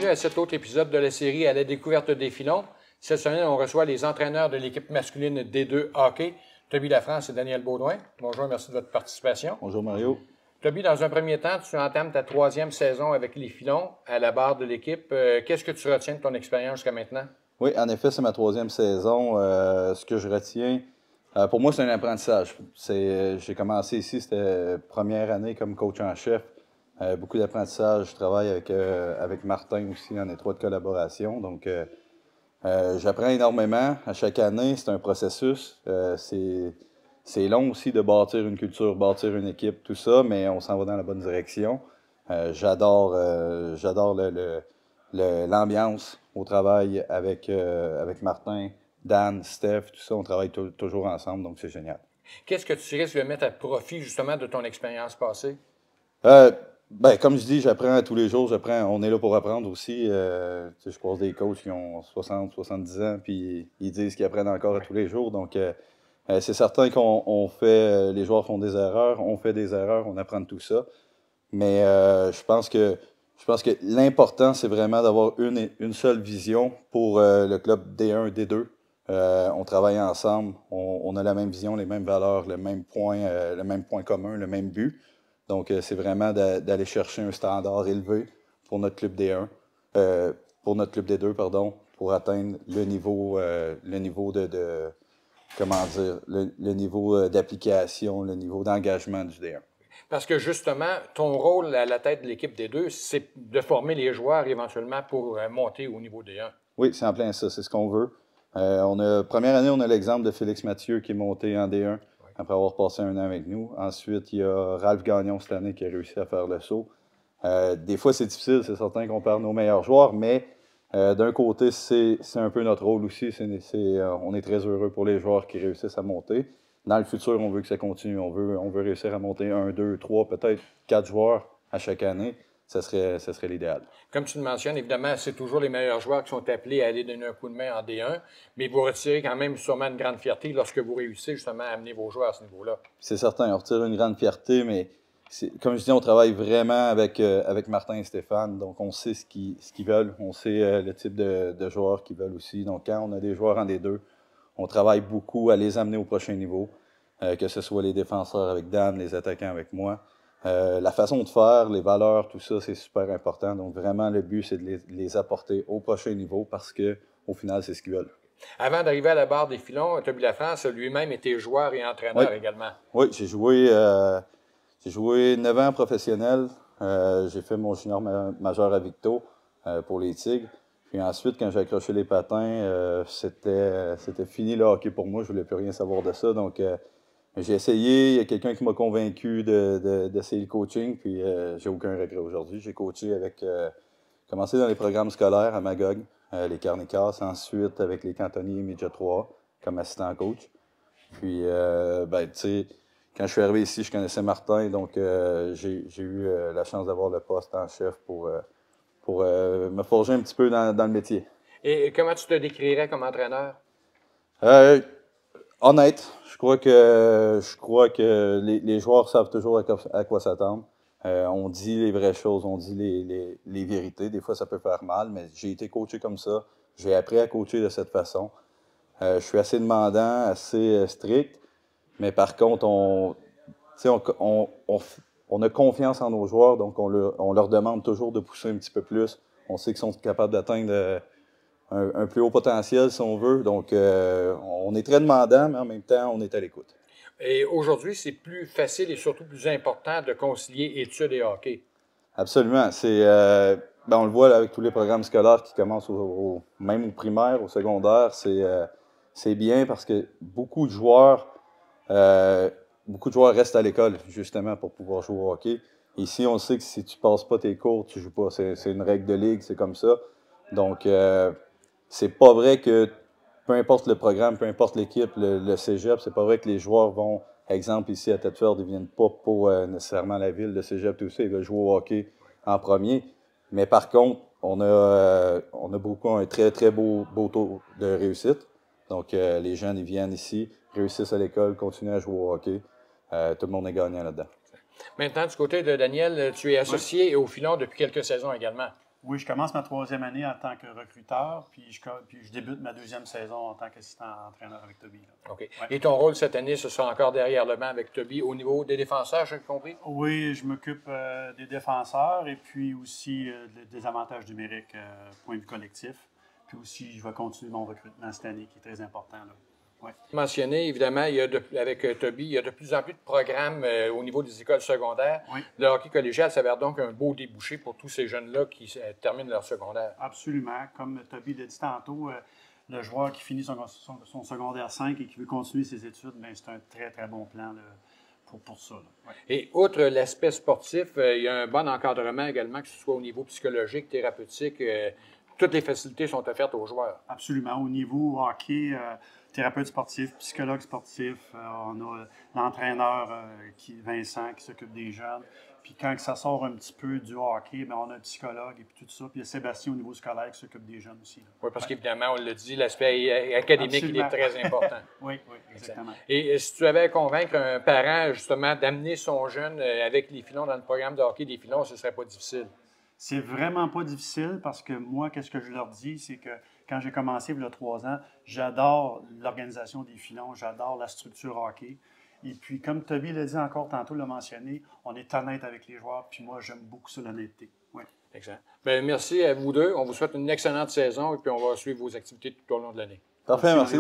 à cet autre épisode de la série À la découverte des filons. Cette semaine, on reçoit les entraîneurs de l'équipe masculine D2 hockey, Toby Lafrance et Daniel Baudouin. Bonjour, merci de votre participation. Bonjour Mario. Toby, dans un premier temps, tu entames ta 3e saison avec les filons à la barre de l'équipe. Qu'est-ce que tu retiens de ton expérience jusqu'à maintenant? Oui, en effet, c'est ma 3e saison. Ce que je retiens, pour moi, c'est un apprentissage. J'ai commencé ici, c'était première année comme coach en chef. Beaucoup d'apprentissage. Je travaille avec Martin aussi en étroite collaboration. Donc, j'apprends énormément à chaque année. C'est un processus. C'est long aussi de bâtir une culture, bâtir une équipe, tout ça, mais on s'en va dans la bonne direction. J'adore l'ambiance au travail avec Martin, Dan, Steph, tout ça. On travaille toujours ensemble, donc c'est génial. Qu'est-ce que tu risques de mettre à profit justement de ton expérience passée? Comme je dis, j'apprends tous les jours. On est là pour apprendre aussi. Je croise des coachs qui ont 60, 70 ans, puis ils disent qu'ils apprennent encore à tous les jours. Donc, c'est certain les joueurs font des erreurs, on fait des erreurs, on apprend de tout ça. Mais je pense que l'important, c'est vraiment d'avoir une seule vision pour le club D1, D2. On travaille ensemble, on a la même vision, les mêmes valeurs, le même point commun, le même but. Donc, c'est vraiment d'aller chercher un standard élevé pour notre club D1, pour notre club D2, pardon, pour atteindre le niveau le niveau d'application, le niveau d'engagement du D1. Parce que justement, ton rôle à la tête de l'équipe D2, c'est de former les joueurs éventuellement pour monter au niveau D1. Oui, c'est en plein ça, c'est ce qu'on veut. Première année, on a l'exemple de Félix Mathieu qui est monté en D1 après avoir passé un an avec nous. Ensuite, il y a Ralph Gagnon cette année qui a réussi à faire le saut. Des fois, c'est difficile, c'est certain qu'on perd nos meilleurs joueurs, mais d'un côté, c'est un peu notre rôle aussi. On est très heureux pour les joueurs qui réussissent à monter. Dans le futur, on veut que ça continue. On veut réussir à monter 1, 2, 3, peut-être 4 joueurs à chaque année. Ça serait l'idéal. Comme tu le mentionnes, évidemment, c'est toujours les meilleurs joueurs qui sont appelés à aller donner un coup de main en D1, mais vous retirez quand même sûrement une grande fierté lorsque vous réussissez justement à amener vos joueurs à ce niveau-là. C'est certain, on retire une grande fierté, mais comme je dis, on travaille vraiment avec Martin et Stéphane, donc on sait ce qu'ils veulent, on sait le type de joueurs qu'ils veulent aussi. Donc quand on a des joueurs en D2, on travaille beaucoup à les amener au prochain niveau, que ce soit les défenseurs avec Dan, les attaquants avec moi. La façon de faire, les valeurs, tout ça, c'est super important. Donc vraiment, le but, c'est de les apporter au prochain niveau parce qu'au final, c'est ce qu'ils veulent. Avant d'arriver à la barre des filons, Toby Lafrance lui-même était joueur et entraîneur également. Oui, j'ai joué 9 ans professionnel. J'ai fait mon junior majeur à Victo pour les Tigres. Puis ensuite, quand j'ai accroché les patins, c'était fini le hockey pour moi. Je voulais plus rien savoir de ça. Donc, j'ai essayé. Il y a quelqu'un qui m'a convaincu d'essayer le coaching. Puis, j'ai aucun regret aujourd'hui. J'ai coaché commencé dans les programmes scolaires à Magog, les Carnicas. Ensuite, avec les cantonniers Midget 3 comme assistant coach. Puis, tu sais, quand je suis arrivé ici, je connaissais Martin, donc j'ai eu la chance d'avoir le poste en chef pour me forger un petit peu dans le métier. Et comment tu te décrirais comme entraîneur? Honnête, je crois que les joueurs savent toujours à quoi s'attendre. On dit les vraies choses, on dit les vérités. Des fois, ça peut faire mal, mais j'ai été coaché comme ça. J'ai appris à coacher de cette façon. Je suis assez demandant, assez strict. Mais par contre, on a confiance en nos joueurs, donc on leur demande toujours de pousser un petit peu plus. On sait qu'ils sont capables d'atteindre un plus haut potentiel, si on veut. Donc, on est très demandant, mais en même temps, on est à l'écoute. Et aujourd'hui, c'est plus facile et surtout plus important de concilier études et hockey. Absolument. On le voit là, avec tous les programmes scolaires qui commencent même au primaire, au secondaire. C'est bien parce que beaucoup de joueurs restent à l'école, justement, pour pouvoir jouer au hockey. Ici, on sait que si tu passes pas tes cours, tu joues pas. C'est une règle de ligue, c'est comme ça. Donc, c'est pas vrai que, peu importe le programme, peu importe l'équipe, le cégep, c'est pas vrai que les joueurs vont, exemple, ici à Thetford, ils viennent pas pour nécessairement la ville de cégep, tout ça, ils veulent jouer au hockey en premier. Mais par contre, on a beaucoup un très, très beau taux de réussite. Donc, les jeunes, ils viennent ici, réussissent à l'école, continuent à jouer au hockey. Tout le monde est gagnant là-dedans. Maintenant, du côté de Daniel, tu es associé au filon depuis quelques saisons également. Oui, je commence ma 3e année en tant que recruteur, puis je débute ma 2e saison en tant qu'assistant entraîneur avec Toby. Là. OK. Ouais. Et ton rôle cette année, ce sera encore derrière le banc avec Toby au niveau des défenseurs, j'ai compris? Oui, je m'occupe des défenseurs et puis aussi des avantages numériques, point de vue collectif. Puis aussi, je vais continuer mon recrutement cette année, qui est très important. Là. Ouais. Mentionné, évidemment, avec Toby, il y a de plus en plus de programmes au niveau des écoles secondaires. Oui. Le hockey collégial s'avère donc un beau débouché pour tous ces jeunes-là qui terminent leur secondaire. Absolument. Comme Toby l'a dit tantôt, le joueur qui finit son secondaire 5 et qui veut continuer ses études, bien, c'est un très, très bon plan là, pour ça. Ouais. Et outre l'aspect sportif, il y a un bon encadrement également, que ce soit au niveau psychologique, thérapeutique. Toutes les facilités sont offertes aux joueurs. Absolument. Au niveau hockey, thérapeute sportif, psychologue sportif, on a l'entraîneur Vincent qui s'occupe des jeunes. Puis quand ça sort un petit peu du hockey, bien, on a un psychologue et puis tout ça. Puis il y a Sébastien au niveau scolaire qui s'occupe des jeunes aussi. Là. Oui, parce qu'évidemment, on l'a dit, l'aspect académique, il est très important. Oui, exactement. Et si tu avais à convaincre un parent, justement, d'amener son jeune avec les filons dans le programme de hockey des filons, ce ne serait pas difficile? C'est vraiment pas difficile parce que moi, qu'est-ce que je leur dis, c'est que quand j'ai commencé il y a 3 ans, j'adore l'organisation des filons, j'adore la structure hockey. Et puis, comme Toby l'a dit encore tantôt, l'a mentionné, on est honnête avec les joueurs, puis moi, j'aime beaucoup ça, l'honnêteté. Ouais. Excellent. Bien, merci à vous deux. On vous souhaite une excellente saison et puis on va suivre vos activités tout au long de l'année. Parfait, merci.